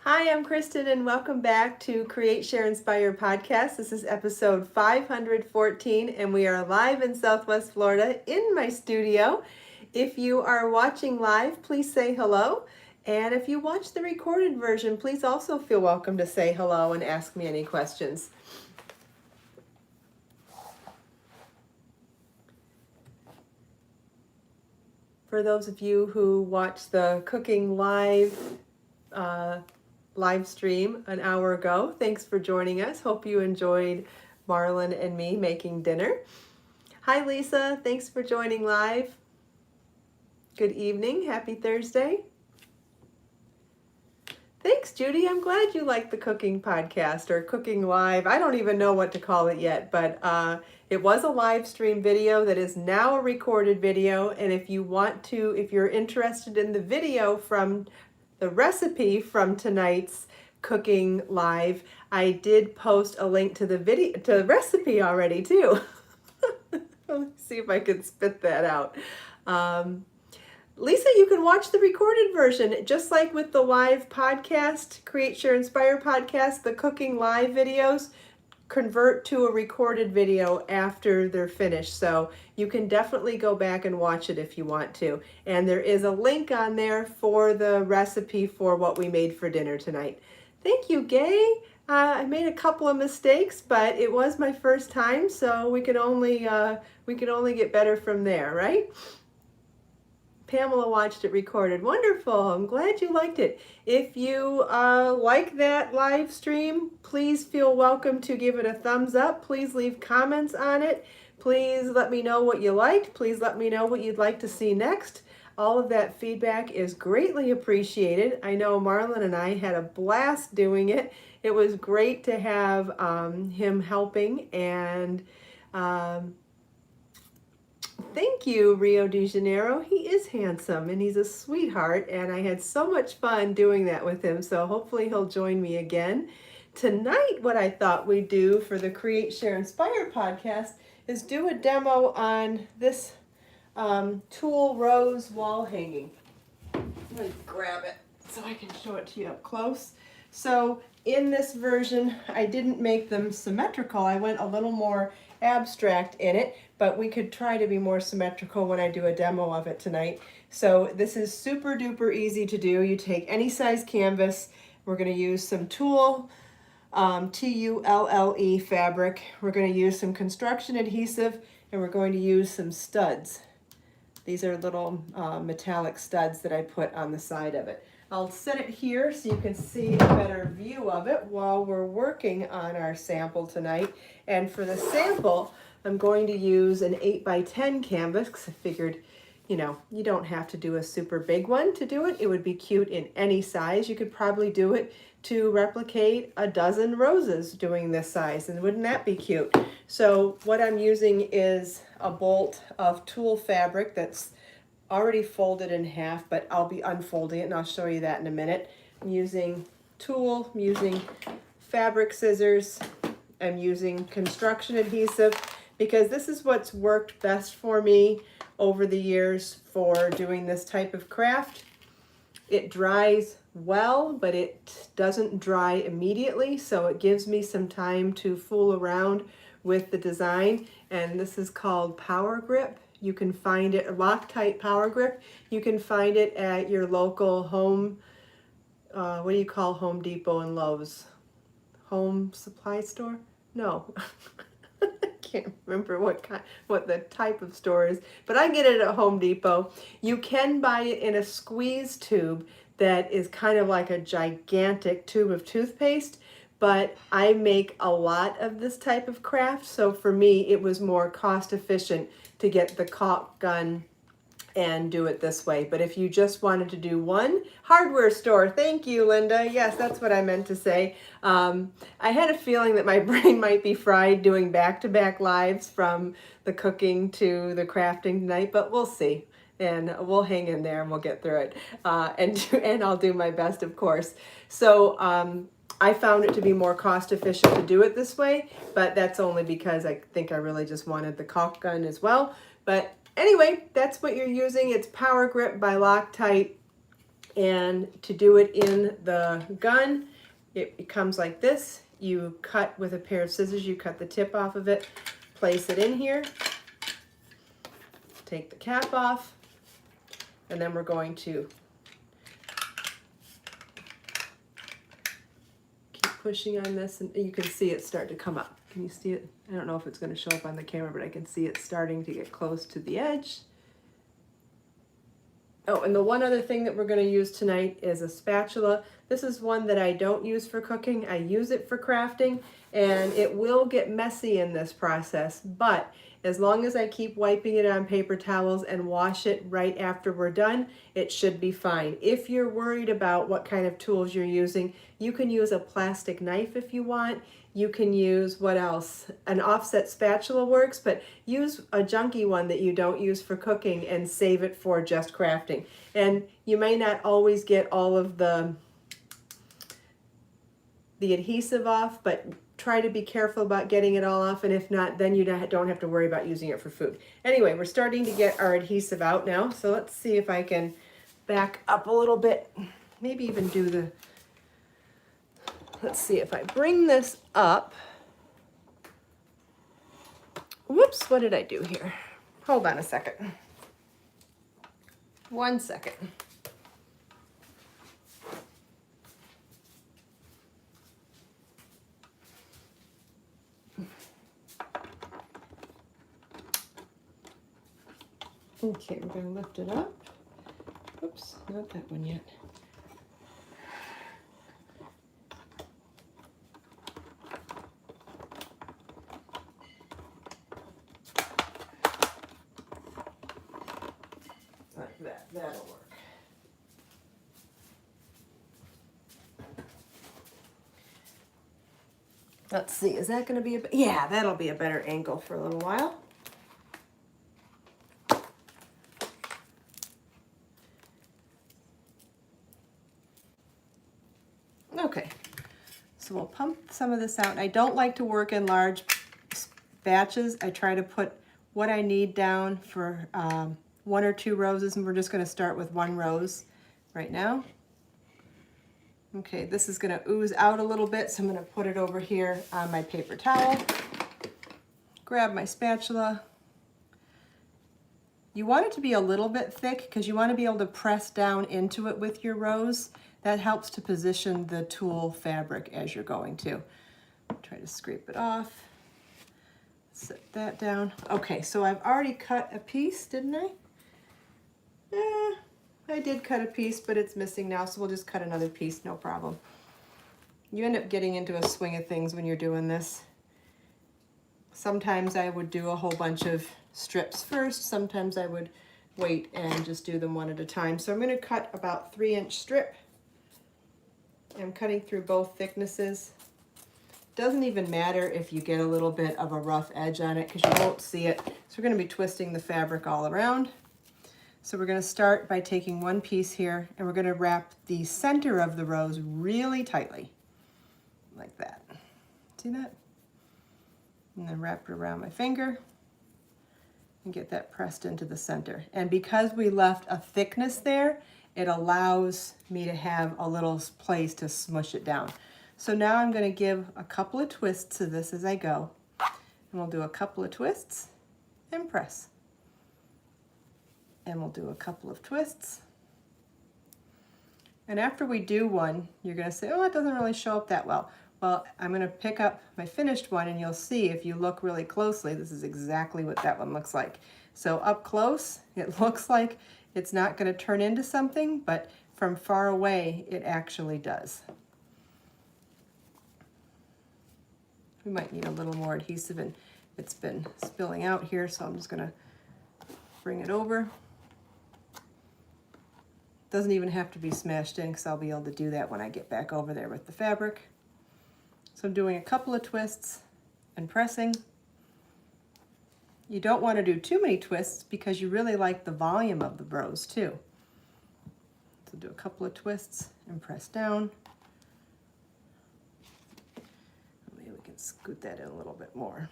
Hi, I'm Kristin, and welcome back to Create, Share, Inspire podcast. This is episode 514, and we are live in Southwest Florida in my studio. If you are watching live, please say hello. And if you watch the recorded version, please also feel welcome to say hello and ask me any questions. For those of you who watch the cooking live stream an hour ago, thanks for joining us. Hope you enjoyed Marlon and me making dinner. Hi Lisa, thanks for joining live. Good evening, happy Thursday. Thanks, Judy. I'm glad you like the cooking podcast or cooking live. I don't even know what to call it yet, but it was a live stream video that is now a recorded video. And if you're interested in the video from the recipe from tonight's cooking live, I did post a link to the recipe already too. Let me see if I can spit that out. Lisa, you can watch the recorded version, just like with the live podcast, Create, Share, Inspire podcast, the cooking live videos convert to a recorded video after they're finished. So you can definitely go back and watch it if you want to. And there is a link on there for the recipe for what we made for dinner tonight. Thank you, Gay. I made a couple of mistakes, but it was my first time, so we can only get better from there, right? Pamela watched it recorded. Wonderful. I'm glad you liked it. If you like that live stream, please feel welcome to give it a thumbs up. Please leave comments on it. Please let me know what you liked. Please let me know what you'd like to see next. All of that feedback is greatly appreciated. I know Marlon and I had a blast doing it. It was great to have him helping, and thank you, Rio de Janeiro. He is handsome and he's a sweetheart, and I had so much fun doing that with him, so hopefully he'll join me again. Tonight, what I thought we'd do for the Create, Share, Inspire podcast is do a demo on this tulle rose wall hanging. Let me grab it so I can show it to you up close. So in this version, I didn't make them symmetrical. I went a little more abstract in it, but we could try to be more symmetrical when I do a demo of it tonight. So this is super duper easy to do. You take any size canvas. We're going to use some tulle, Tulle fabric. We're going to use some construction adhesive, and we're going to use some studs. These are little metallic studs that I put on the side of it. I'll set it here so you can see a better view of it while we're working on our sample tonight. And for the sample, I'm going to use an 8x10 canvas because I figured, you don't have to do a super big one to do it. It would be cute in any size. You could probably do it to replicate a dozen roses doing this size, and wouldn't that be cute? So what I'm using is a bolt of tulle fabric that's already folded in half, but I'll be unfolding it and I'll show you that in a minute. I'm using tulle, I'm using fabric scissors, I'm using construction adhesive, because this is what's worked best for me over the years for doing this type of craft. It dries well, but it doesn't dry immediately, so it gives me some time to fool around with the design. And this is called Power Grip. You can find it, Loctite Power Grip. You can find it at your local home, what do you call Home Depot and Lowe's? Home supply store? No. I can't remember what the type of store is, but I get it at Home Depot. You can buy it in a squeeze tube that is kind of like a gigantic tube of toothpaste, but I make a lot of this type of craft, so for me it was more cost efficient to get the caulk gun and do it this way. But if you just wanted to do one, hardware store. Thank you, Linda. Yes, that's what I meant to say. I had a feeling that my brain might be fried doing back-to-back lives from the cooking to the crafting tonight, but we'll see. And we'll hang in there and we'll get through it. And I'll do my best, of course. So I found it to be more cost efficient to do it this way, but that's only because I think I really just wanted the caulk gun as well. But anyway, that's what you're using. It's Power Grip by Loctite. And to do it in the gun, it comes like this. You cut with a pair of scissors, you cut the tip off of it, place it in here, take the cap off, and then we're going to keep pushing on this, and you can see it start to come up. Can you see it? I don't know if it's going to show up on the camera, but I can see it starting to get close to the edge. Oh, and the one other thing that we're going to use tonight is a spatula. This is one that I don't use for cooking. I use it for crafting, and it will get messy in this process, but as long as I keep wiping it on paper towels and wash it right after we're done, it should be fine. If you're worried about what kind of tools you're using, you can use a plastic knife if you want. You can use, what else? An offset spatula works, but use a junky one that you don't use for cooking and save it for just crafting. And you may not always get all of the adhesive off, but try to be careful about getting it all off, and if not, then you don't have to worry about using it for food. Anyway, we're starting to get our adhesive out now, so let's see if I can back up a little bit, maybe even do the, let's see if I bring this up. Whoops, what did I do here? Hold on a second. 1 second. Okay, we're going to lift it up. Oops, not that one yet. Like that, that'll work. Let's see, is that going to be a, yeah, that'll be a better angle for a little while. Okay, so we'll pump some of this out. I don't like to work in large batches. I try to put what I need down for 1 or 2 roses, and we're just going to start with 1 rose right now. Okay, this is going to ooze out a little bit, so I'm going to put it over here on my paper towel. Grab my spatula. You want it to be a little bit thick because you want to be able to press down into it with your rose. That helps to position the tulle fabric as you're going to. Try to scrape it off. Set that down. Okay, so I've already cut a piece, didn't I? I did cut a piece, but it's missing now, so we'll just cut another piece, no problem. You end up getting into a swing of things when you're doing this. Sometimes I would do a whole bunch of strips first. Sometimes I would wait and just do them one at a time. So I'm going to cut about 3-inch strip. I'm cutting through both thicknesses. Doesn't even matter if you get a little bit of a rough edge on it because you won't see it. So we're going to be twisting the fabric all around. So we're going to start by taking 1 piece here, and we're going to wrap the center of the rose really tightly, like that. See that? And then wrap it around my finger and get that pressed into the center. And because we left a thickness there, it allows me to have a little place to smush it down. So now I'm going to give a couple of twists to this as I go. And we'll do a couple of twists and press. And we'll do a couple of twists. And after we do one, you're going to say, oh, it doesn't really show up that well. Well, I'm going to pick up my finished one, and you'll see if you look really closely, this is exactly what that one looks like. So up close, it looks like it's not going to turn into something, but from far away, it actually does. We might need a little more adhesive, and it's been spilling out here, so I'm just going to bring it over. Doesn't even have to be smashed in because I'll be able to do that when I get back over there with the fabric. So I'm doing a couple of twists and pressing. You don't want to do too many twists because you really like the volume of the rose too. So do a couple of twists and press down. Maybe we can scoot that in a little bit more.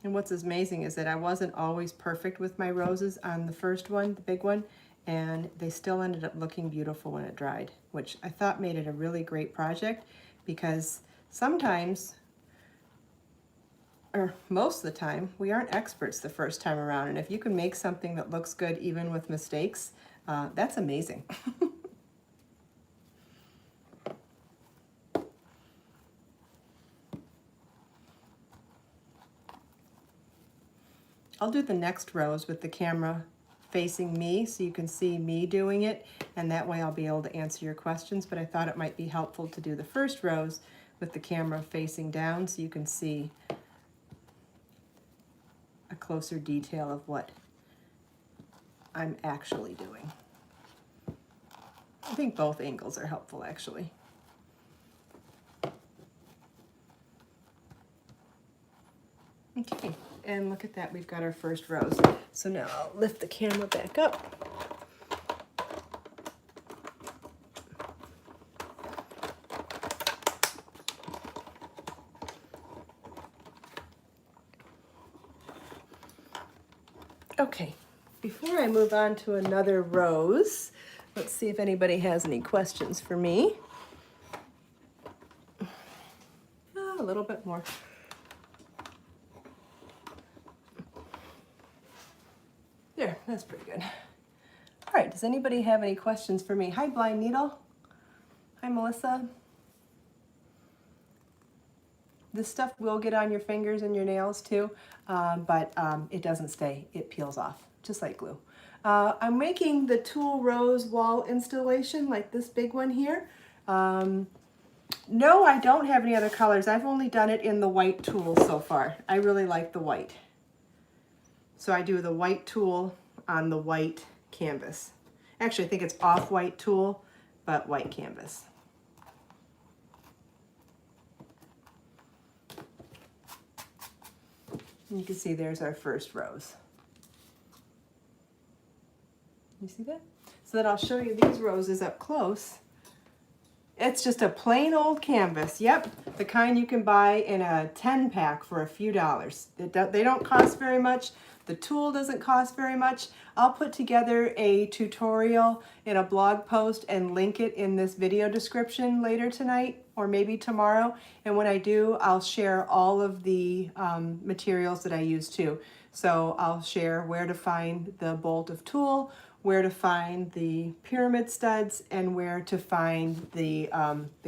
And what's amazing is that I wasn't always perfect with my roses on the first one, the big one, and they still ended up looking beautiful when it dried, which I thought made it a really great project, because sometimes, or most of the time, we aren't experts the first time around, and if you can make something that looks good even with mistakes, that's amazing. I'll do the next rose with the camera facing me so you can see me doing it, and that way I'll be able to answer your questions, but I thought it might be helpful to do the first rose with the camera facing down so you can see a closer detail of what I'm actually doing. I think both angles are helpful, actually. Okay, and look at that, we've got our first rose. So now I'll lift the camera back up. Okay, before I move on to another rose, let's see if anybody has any questions for me. A little bit more. There, that's pretty good. All right, does anybody have any questions for me? Hi, Blind Needle. Hi, Melissa. This stuff will get on your fingers and your nails too, but it doesn't stay. It peels off, just like glue. I'm making the Tulle Rose wall installation, like this big one here. No, I don't have any other colors. I've only done it in the white tulle so far. I really like the white. So I do the white tulle on the white canvas. Actually, I think it's off-white tulle, but white canvas. And you can see there's our first rose. You see that? So then I'll show you these roses up close. It's just a plain old canvas. Yep, the kind you can buy in a 10-pack for a few dollars. They don't cost very much. The tulle doesn't cost very much. I'll put together a tutorial in a blog post and link it in this video description later tonight or maybe tomorrow. And when I do, I'll share all of the materials that I use too. So I'll share where to find the bolt of tulle, where to find the pyramid studs, and where to find the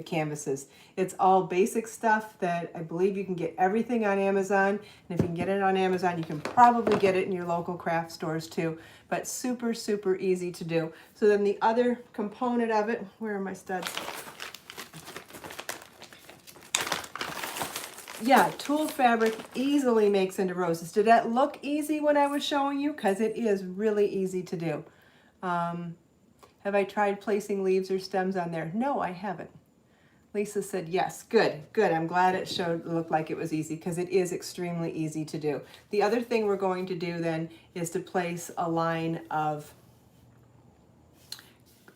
canvases. It's all basic stuff that I believe you can get everything on Amazon. And if you can get it on Amazon, you can probably get it in your local craft stores too. But super, super easy to do. So then the other component of it, where are my studs? Yeah, tulle fabric easily makes into roses. Did that look easy when I was showing you? Because it is really easy to do. Have I tried placing leaves or stems on there? No, I haven't. Lisa said yes. Good, good. I'm glad it looked like it was easy, because it is extremely easy to do. The other thing we're going to do then is to place a line of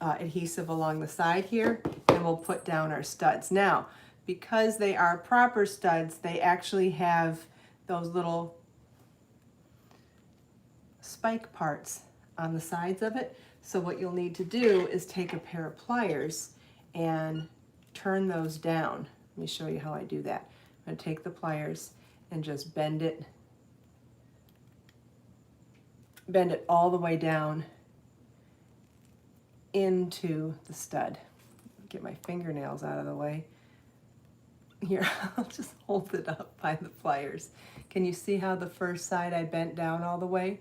adhesive along the side here, and we'll put down our studs. Now, because they are proper studs, they actually have those little spike parts on the sides of it. So what you'll need to do is take a pair of pliers and turn those down. Let me show you how I do that. I'm going to take the pliers and just bend it all the way down into the stud. Get my fingernails out of the way. Here, I'll just hold it up by the pliers. Can you see how the first side I bent down all the way?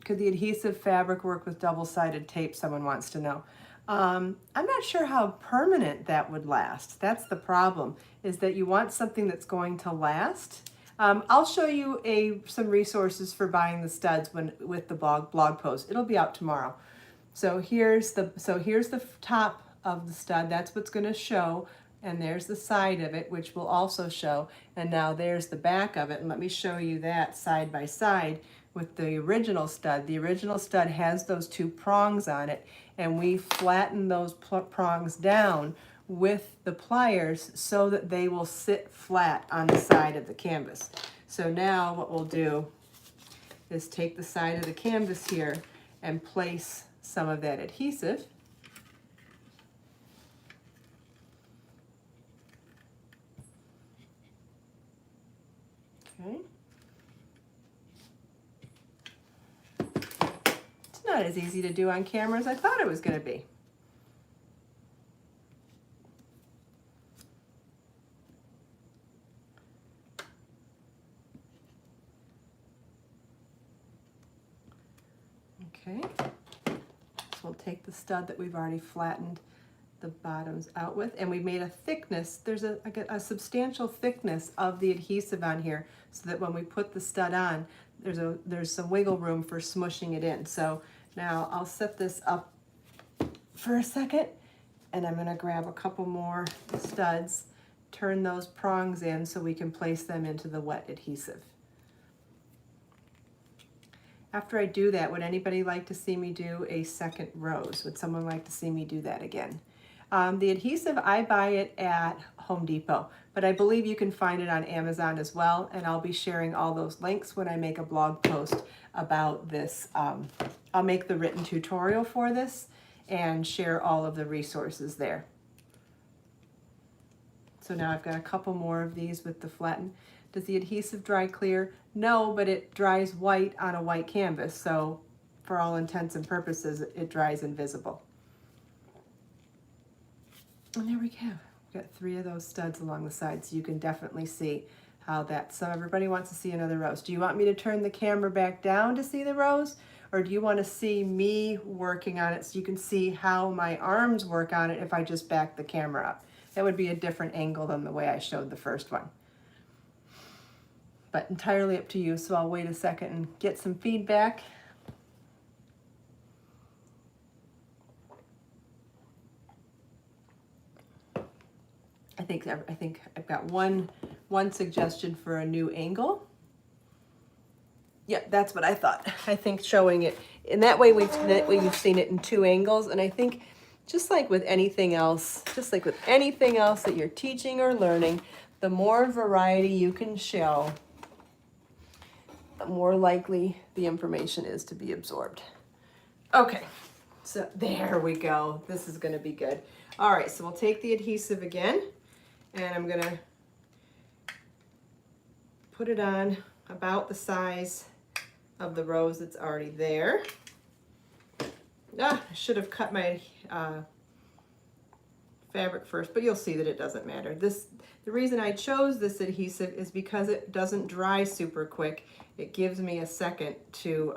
Could the adhesive fabric work with double-sided tape, someone wants to know. I'm not sure how permanent that would last. That's the problem, is that you want something that's going to last. I'll show you some resources for buying the studs with the blog post. It'll be out tomorrow. So here's the top of the stud. That's what's going to show. And there's the side of it, which will also show. And now there's the back of it. And let me show you that side by side with the original stud. The original stud has those two prongs on it, and we flatten those prongs down with the pliers so that they will sit flat on the side of the canvas. So now what we'll do is take the side of the canvas here and place some of that adhesive. Okay. It's not as easy to do on camera as I thought it was going to be. Okay, so we'll take the stud that we've already flattened the bottoms out with, and we made a thickness. There's a substantial thickness of the adhesive on here, so that when we put the stud on, there's some wiggle room for smushing it in. So now I'll set this up for a second, and I'm going to grab a couple more studs, turn those prongs in so we can place them into the wet adhesive. After I do that, would anybody like to see me do a second rose? Would someone like to see me do that again? The adhesive, I buy it at Home Depot, but I believe you can find it on Amazon as well, and I'll be sharing all those links when I make a blog post about this. I'll make the written tutorial for this and share all of the resources there. So now I've got a couple more of these with the flatten. Does the adhesive dry clear? No, but it dries white on a white canvas, so for all intents and purposes, it dries invisible. And there we go. We've got 3 of those studs along the side, so you can definitely see how that's. So everybody wants to see another rose. Do you want me to turn the camera back down to see the rose? Or do you want to see me working on it so you can see how my arms work on it if I just back the camera up? That would be a different angle than the way I showed the first one. But entirely up to you, so I'll wait a second and get some feedback. I think I've got one suggestion for a new angle. Yeah, that's what I thought. I think showing it in that way, you've seen it in 2 angles, and I think just like with anything else that you're teaching or learning, the more variety you can show, the more likely the information is to be absorbed. Okay, so there we go. This is going to be good. All right, so we'll take the adhesive again, and I'm going to put it on about the size of the rose that's already there. I should have cut my fabric first, but you'll see that it doesn't matter. The reason I chose this adhesive is because it doesn't dry super quick. It gives me a second to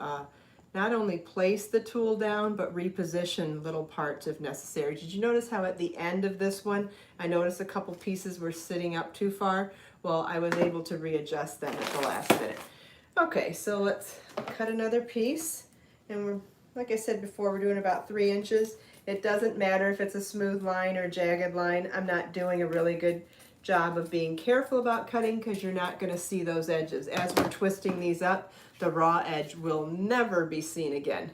not only place the tool down, but reposition little parts if necessary. Did you notice how at the end of this one, I noticed a couple pieces were sitting up too far? Well, I was able to readjust them at the last minute. Okay, so let's cut another piece. And we're, like I said before, we're doing about 3 inches. It doesn't matter if it's a smooth line or jagged line. I'm not doing a really good job of being careful about cutting because you're not going to see those edges. As we're twisting these up, the raw edge will never be seen again.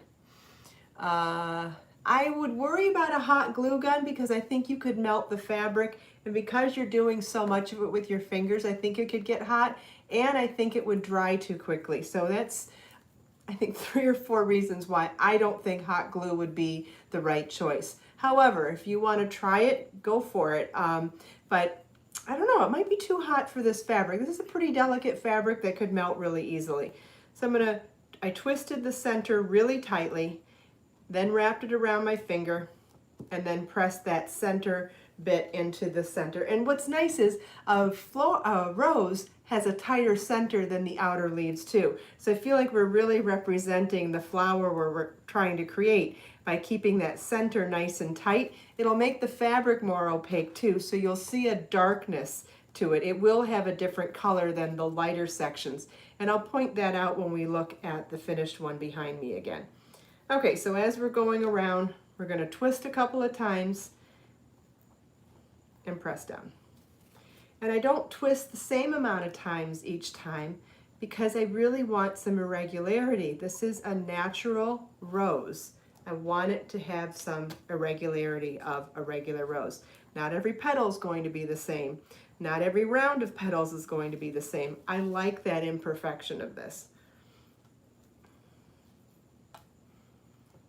I would worry about a hot glue gun because I think you could melt the fabric, and because you're doing so much of it with your fingers, I think it could get hot, and I think it would dry too quickly. So that's, I think, 3 or 4 reasons why I don't think hot glue would be the right choice. However, if you want to try it, go for it. But I don't know, it might be too hot for this fabric. This is a pretty delicate fabric that could melt really easily. So I twisted the center really tightly, then wrapped it around my finger, and then pressed that center bit into the center. And what's nice is a rose has a tighter center than the outer leaves too. So I feel like we're really representing the flower we're trying to create by keeping that center nice and tight. It'll make the fabric more opaque too, so you'll see a darkness to it. It will have a different color than the lighter sections. And I'll point that out when we look at the finished one behind me again. Okay, so as we're going around, we're going to twist a couple of times and press down. And I don't twist the same amount of times each time because I really want some irregularity. This is a natural rose. I want it to have some irregularity of a regular rose. Not every petal is going to be the same, Not every round of petals is going to be the same. I like that imperfection of this,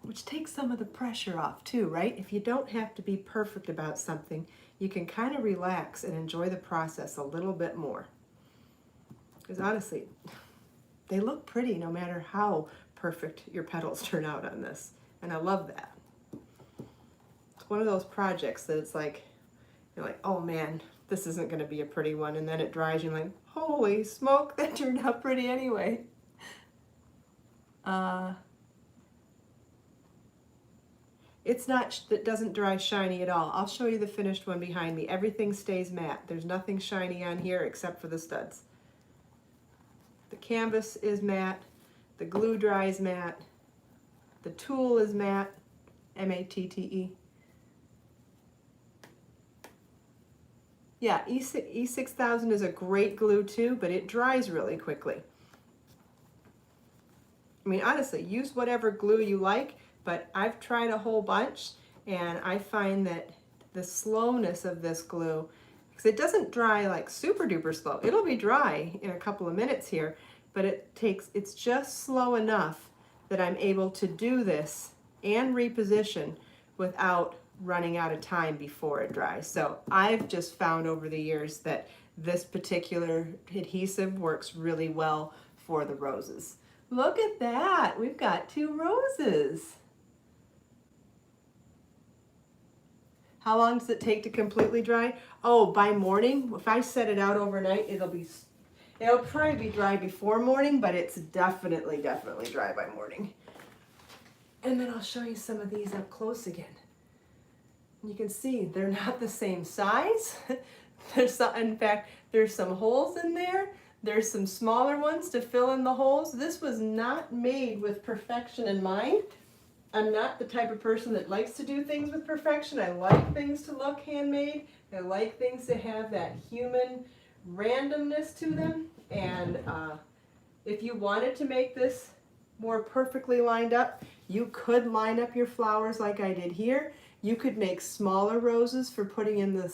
which takes some of the pressure off too, right? If you don't have to be perfect about something, you can kind of relax and enjoy the process a little bit more. Because honestly, they look pretty no matter how perfect your petals turn out on this. And I love that. It's one of those projects that it's like, you're like, oh man, this isn't going to be a pretty one. And then it dries, you're like, holy smoke, that turned out pretty anyway. It doesn't dry shiny at all. I'll show you the finished one behind me. Everything stays matte. There's nothing shiny on here except for the studs. The canvas is matte. The glue dries matte. The tulle is matte. M-A-T-T-E. Yeah, E6000 is a great glue too, but it dries really quickly. I mean, honestly, use whatever glue you like, but I've tried a whole bunch and I find that the slowness of this glue, because it doesn't dry like super duper slow. It'll be dry in a couple of minutes here, but it's just slow enough that I'm able to do this and reposition without running out of time before it dries. So I've just found over the years that this particular adhesive works really well for the roses. Look at that, we've got 2 roses. How long does it take to completely dry? Oh, by morning, if I set it out overnight, it'll probably be dry before morning, but it's definitely dry by morning. And then I'll show you some of these up close again. You can see they're not the same size. In fact, there's some holes in there. There's some smaller ones to fill in the holes. This was not made with perfection in mind. I'm not the type of person that likes to do things with perfection. I like things to look handmade. I like things to have that human randomness to them. And if you wanted to make this more perfectly lined up, you could line up your flowers like I did here. You could make smaller roses for putting in the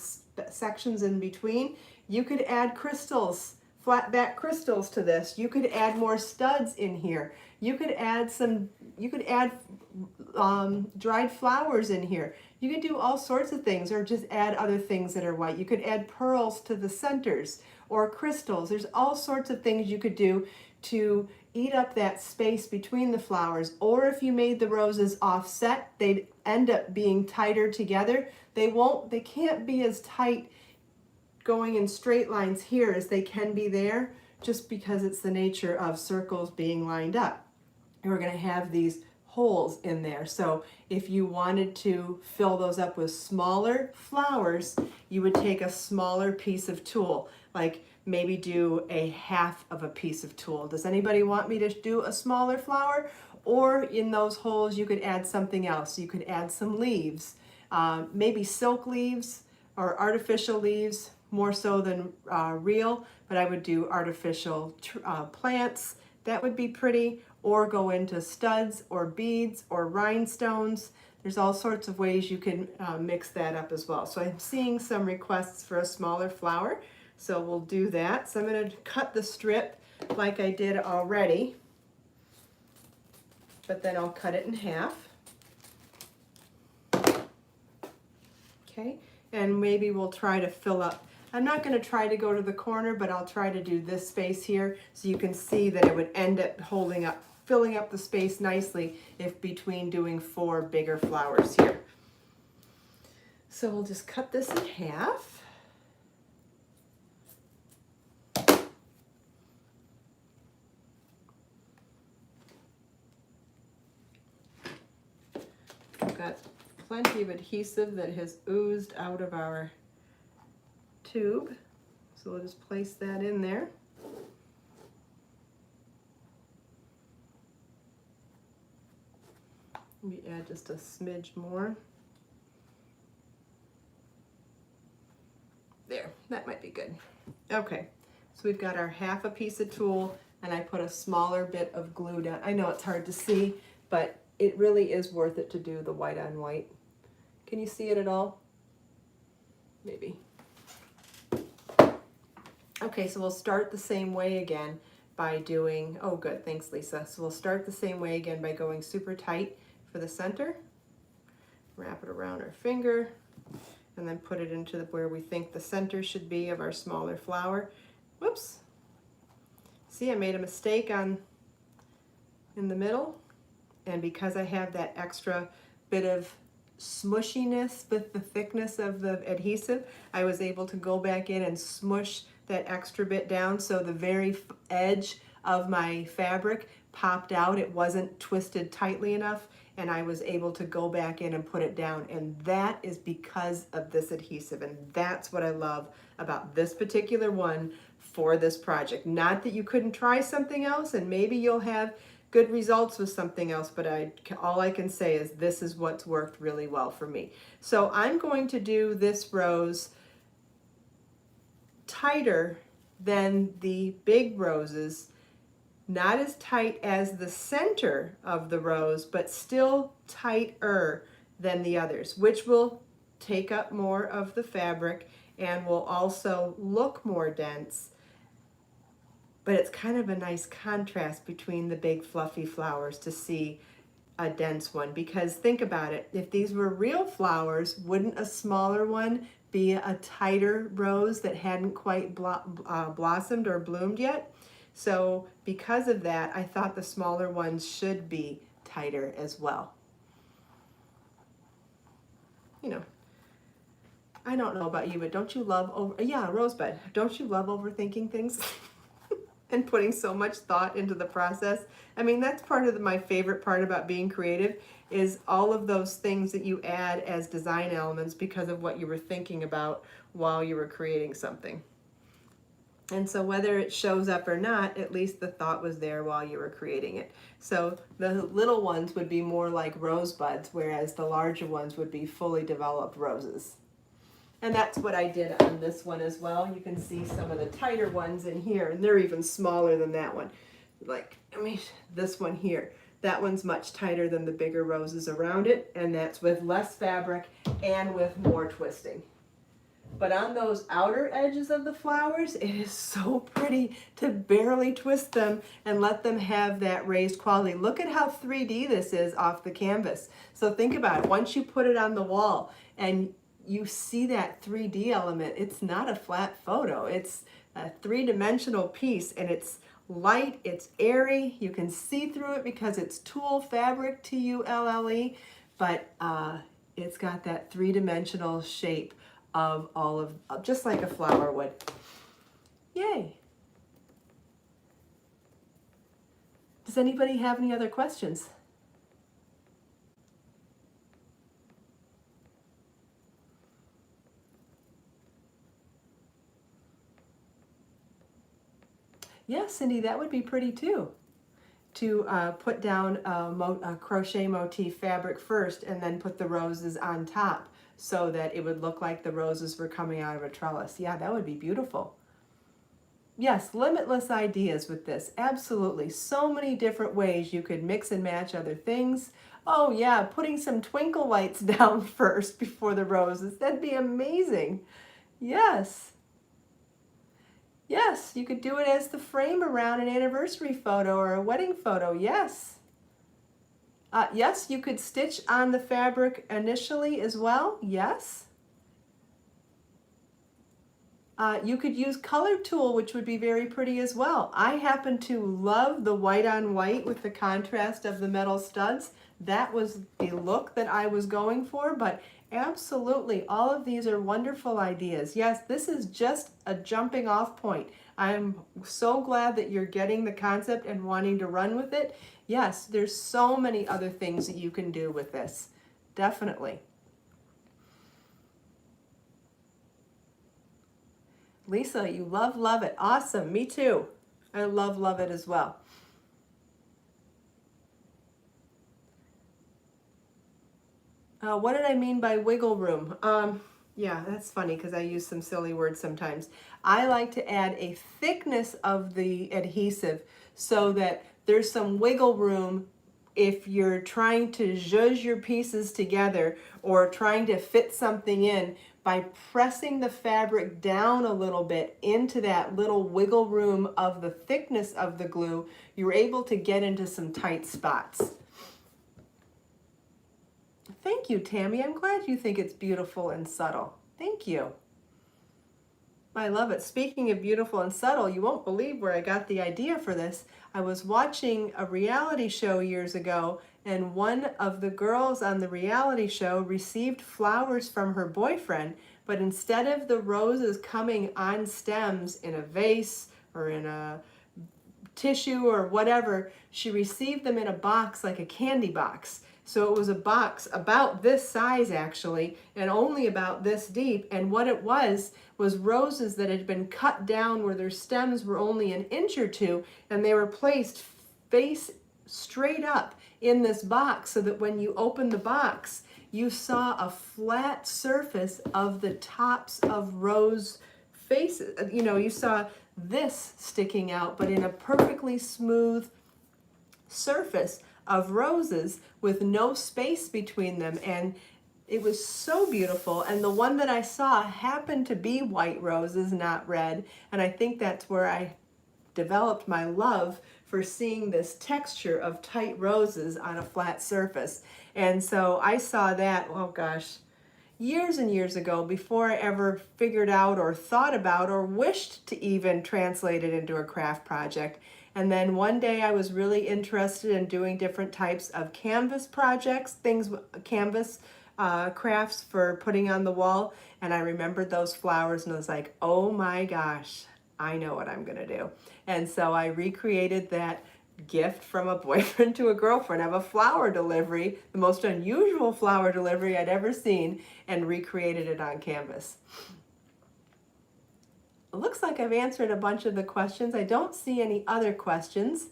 sections in between. You could add crystals, flat back crystals to this. You could add more studs in here. You could add dried flowers in here. You could do all sorts of things, or just add other things that are white. You could add pearls to the centers or crystals. There's all sorts of things you could do to eat up that space between the flowers. Or if you made the roses offset, they'd end up being tighter together. They can't be as tight going in straight lines here as they can be there, just because it's the nature of circles being lined up. And we're going to have these holes in there. So if you wanted to fill those up with smaller flowers, you would take a smaller piece of tulle, like maybe do a half of a piece of tulle. Does anybody want me to do a smaller flower? Or in those holes, you could add something else. You could add some leaves, maybe silk leaves or artificial leaves, more so than real, but I would do artificial plants. That would be pretty, or go into studs or beads or rhinestones. There's all sorts of ways you can mix that up as well. So I'm seeing some requests for a smaller flower, so we'll do that. So I'm going to cut the strip like I did already, but then I'll cut it in half. Okay, and maybe we'll try to fill up. I'm not going to try to go to the corner, but I'll try to do this space here so you can see that it would end up filling up the space nicely if between doing 4 bigger flowers here. So we'll just cut this in half. I've got plenty of adhesive that has oozed out of our tube, so we'll just place that in there. Maybe add just a smidge more. There, that might be good. Okay, so we've got our half a piece of tulle, and I put a smaller bit of glue down. I know it's hard to see, but it really is worth it to do the white on white. Can you see it at all? Maybe. Okay, so we'll start the same way again by doing, oh good, thanks Lisa. So we'll start the same way again by going super tight for the center, wrap it around our finger, and then put it into where we think the center should be of our smaller flower. Whoops. See, I made a mistake in the middle, and because I have that extra bit of smushiness with the thickness of the adhesive, I was able to go back in and smush that extra bit down so the very edge of my fabric popped out. It wasn't twisted tightly enough, and I was able to go back in and put it down, and that is because of this adhesive, and that's what I love about this particular one for this project. Not that you couldn't try something else, and maybe you'll have good results with something else, but all I can say is this is what's worked really well for me. So I'm going to do this rose tighter than the big roses, not as tight as the center of the rose, but still tighter than the others, which will take up more of the fabric and will also look more dense. But it's kind of a nice contrast between the big fluffy flowers to see a dense one, because think about it, if these were real flowers, wouldn't a smaller one be a tighter rose that hadn't quite blossomed or bloomed yet? So because of that, I thought the smaller ones should be tighter as well. You know, I don't know about you, but don't you love Rosebud, don't you love overthinking things? And putting so much thought into the process. I mean, that's part of my favorite part about being creative, is all of those things that you add as design elements because of what you were thinking about while you were creating something. And so whether it shows up or not, at least the thought was there while you were creating it. So the little ones would be more like rosebuds, whereas the larger ones would be fully developed roses. And that's what I did on this one as well. You can see some of the tighter ones in here, and they're even smaller than that one. Like, I mean, this one here, that one's much tighter than the bigger roses around it, and that's with less fabric and with more twisting. But on those outer edges of the flowers, it is so pretty to barely twist them and let them have that raised quality. Look at how 3D this is off the canvas. So think about it. Once you put it on the wall and you see that 3D element, it's not a flat photo. It's a three-dimensional piece, and it's light, it's airy. You can see through it because it's tulle fabric, Tulle, but it's got that three-dimensional shape of all of, just like a flower would. Yay! Does anybody have any other questions? Yes, Cindy, that would be pretty too. To put down a crochet motif fabric first and then put the roses on top so that it would look like the roses were coming out of a trellis. Yeah, that would be beautiful. Yes, limitless ideas with this. Absolutely. So many different ways you could mix and match other things. Oh yeah, putting some twinkle lights down first before the roses. That'd be amazing. Yes. Yes, you could do it as the frame around an anniversary photo or a wedding photo. Yes. Yes, you could stitch on the fabric initially as well. Yes. You could use color tulle, which would be very pretty as well. I happen to love the white on white with the contrast of the metal studs. That was the look that I was going for, but absolutely, all of these are wonderful ideas. Yes, this is just a jumping off point. I'm so glad that you're getting the concept and wanting to run with it. Yes, there's so many other things that you can do with this. Definitely. Lisa, you love it. Awesome, me too. I love it as well. What did I mean by wiggle room? Yeah, that's funny because I use some silly words sometimes. I like to add a thickness of the adhesive so that there's some wiggle room if you're trying to zhuzh your pieces together or trying to fit something in, by pressing the fabric down a little bit into that little wiggle room of the thickness of the glue, you're able to get into some tight spots. Thank you, Tammy. I'm glad you think it's beautiful and subtle. Thank you. I love it. Speaking of beautiful and subtle, you won't believe where I got the idea for this. I was watching a reality show years ago, and one of the girls on the reality show received flowers from her boyfriend, but instead of the roses coming on stems in a vase or in a tissue or whatever, she received them in a box, like a candy box. So it was a box about this size actually, and only about this deep. And what it was roses that had been cut down where their stems were only an inch or two, and they were placed face straight up in this box so that when you open the box, you saw a flat surface of the tops of rose faces. You know, you saw this sticking out, but in a perfectly smooth surface of roses with no space between them, and it was so beautiful. And the one that I saw happened to be white roses, not red, and I think that's where I developed my love for seeing this texture of tight roses on a flat surface. And so I saw that, oh gosh, years and years ago, before I ever figured out or thought about or wished to even translate it into a craft project. And then one day I was really interested in doing different types of canvas projects, canvas crafts for putting on the wall. And I remembered those flowers and I was like, oh my gosh, I know what I'm gonna do. And so I recreated that gift from a boyfriend to a girlfriend of a flower delivery, the most unusual flower delivery I'd ever seen, and recreated it on canvas. It looks like I've answered a bunch of the questions. I don't see any other questions,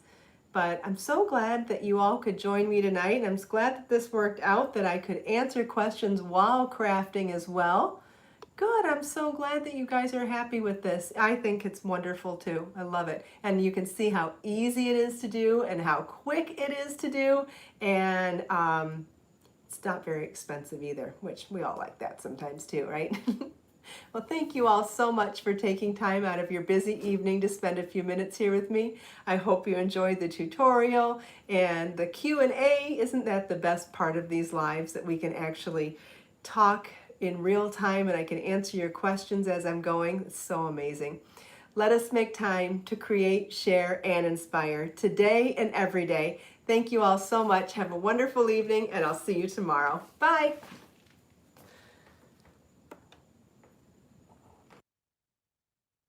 but I'm so glad that you all could join me tonight. I'm glad that this worked out, that I could answer questions while crafting as well. Good, I'm so glad that you guys are happy with this. I think it's wonderful too. I love it. And you can see how easy it is to do and how quick it is to do. And it's not very expensive either, which we all like that sometimes too, right? Well, thank you all so much for taking time out of your busy evening to spend a few minutes here with me. I hope you enjoyed the tutorial and the Q&A. Isn't that the best part of these lives, that we can actually talk in real time and I can answer your questions as I'm going? It's so amazing. Let us make time to create, share, and inspire today and every day. Thank you all so much. Have a wonderful evening, and I'll see you tomorrow. Bye.